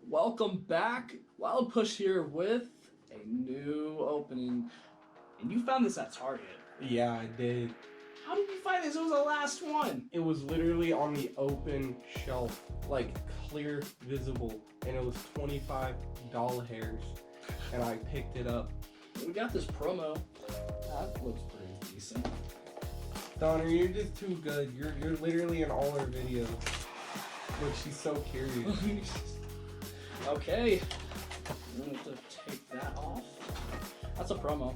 Welcome back. Wild Push here with a new opening. And you found this at Target. Yeah, I did. How did you find this? It was the last one. It was literally on the open shelf, like clear, visible, and it was $25. And I picked it up. We got this promo. That looks pretty decent. Donner, you're just too good. You're literally in all her videos. Look, she's so curious. Okay. I'm going to take that off. That's a promo.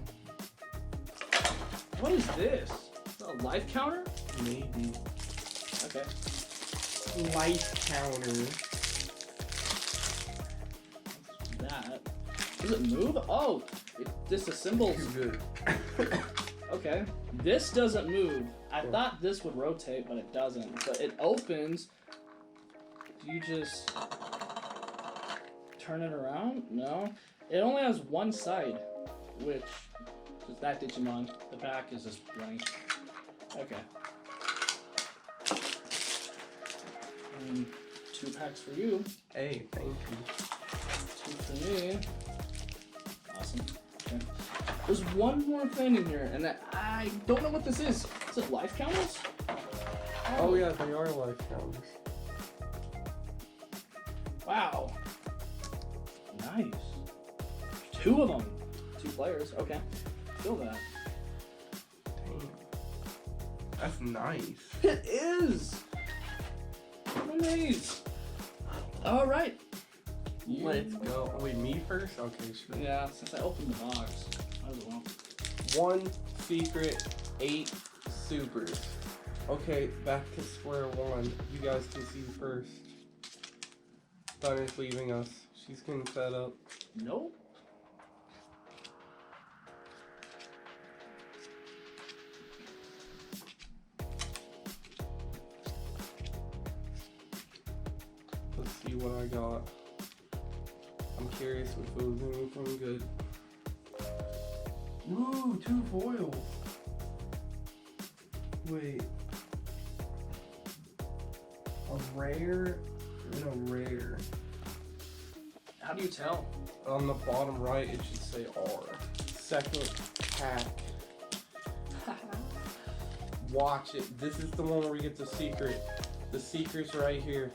What is this? Is that a life counter? Maybe. Okay. Life counter. What's that? Does it move? Oh, it disassembles. Too good. Okay. This doesn't move. I thought this would rotate, but it doesn't. But it opens. Do you just turn it around? No. It only has one side, which is that Digimon. The back is just blank. Okay. And 2 packs for you. Hey, thank you. 2 for me. Awesome. Okay. There's one more thing in here, and I don't know what this is. Is it life counters? Oh yeah, they are life counters. Wow. Nice. 2 of them. 2 players. Okay. Feel that. Damn. That's nice. It is. Nice. All right. Let's go. Wait, me first? Okay, sure. Yeah, since I opened the box. Might as well. 1 secret, 8 supers. Okay, back to square one. You guys can see first. Donner's leaving us. She's getting set up. Nope. Let's see what I got. I'm curious if it was anything good. Ooh, 2 foils. Wait. A rare and a rare. How do you tell? On the bottom right, it should say R. Second pack. Watch it. This is the one where we get the secret. The secret's right here.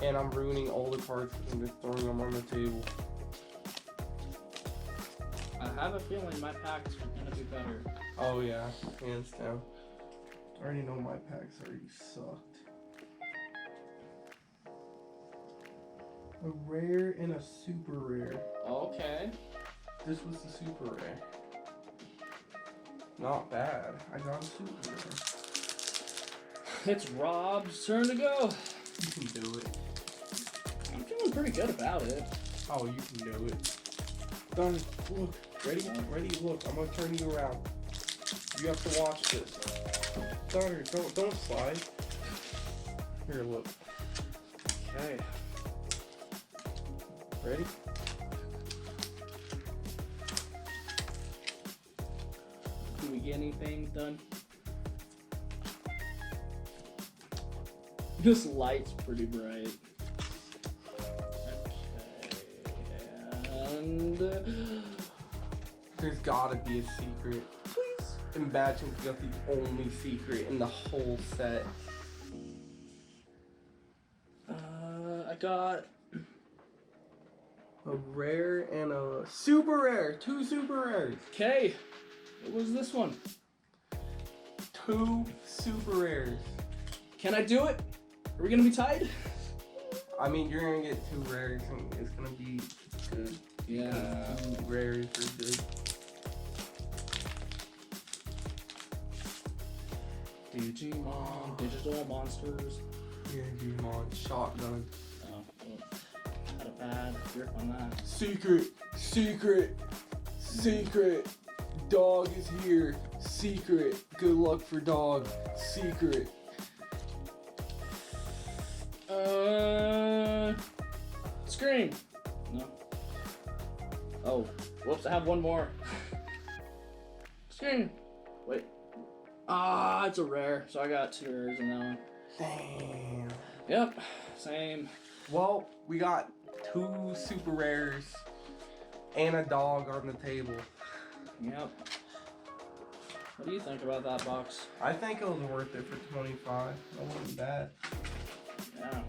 And I'm ruining all the cards because I'm just throwing them on the table. I have a feeling my packs are gonna be better. Oh yeah, hands down. I already know my packs already sucked. A rare and a super rare. Okay. This was the super rare. Not bad. I got a super rare. It's Rob's turn to go. You can do it. I'm feeling pretty good about it. Oh, you can do it. Done. Look. Ready? Ready? Look. I'm gonna turn you around. You have to watch this. Donner, don't slide. Here, look. Okay. Ready? Do we get anything done? This light's pretty bright. Okay. And There's gotta be a secret. Please. Imagine we got the only secret in the whole set. I got A rare and a super rare. 2 super rares. okay. What was this one? 2 super rares. Can I do it? Are we gonna be tied? I mean, you're gonna get 2 rares and it's gonna be good. Yeah. 2 rares are good. Digimon, digital monsters. Yeah, Digimon, shotgun. Oh, well, had a bad grip on that. Secret, secret, secret. Dog is here. Secret. Good luck for dog. Secret. Scream. No. Oh, whoops! I have one more. Scream. Wait. Ah, it's a rare, so I got 2 rares in that one. Damn. Yep, same. Well, we got 2 super rares, and a dog on the table. Yep. What do you think about that box? I think it was worth it for 25. That wasn't bad. Yeah.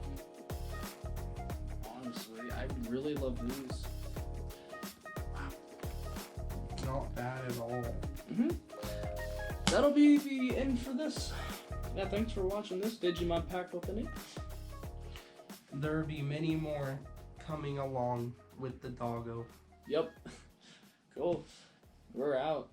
Honestly, I really love these. Not bad at all. That'll be the end for this. Yeah, thanks for watching this Digimon pack opening. There will be many more coming along with the doggo. Yep. Cool. We're out.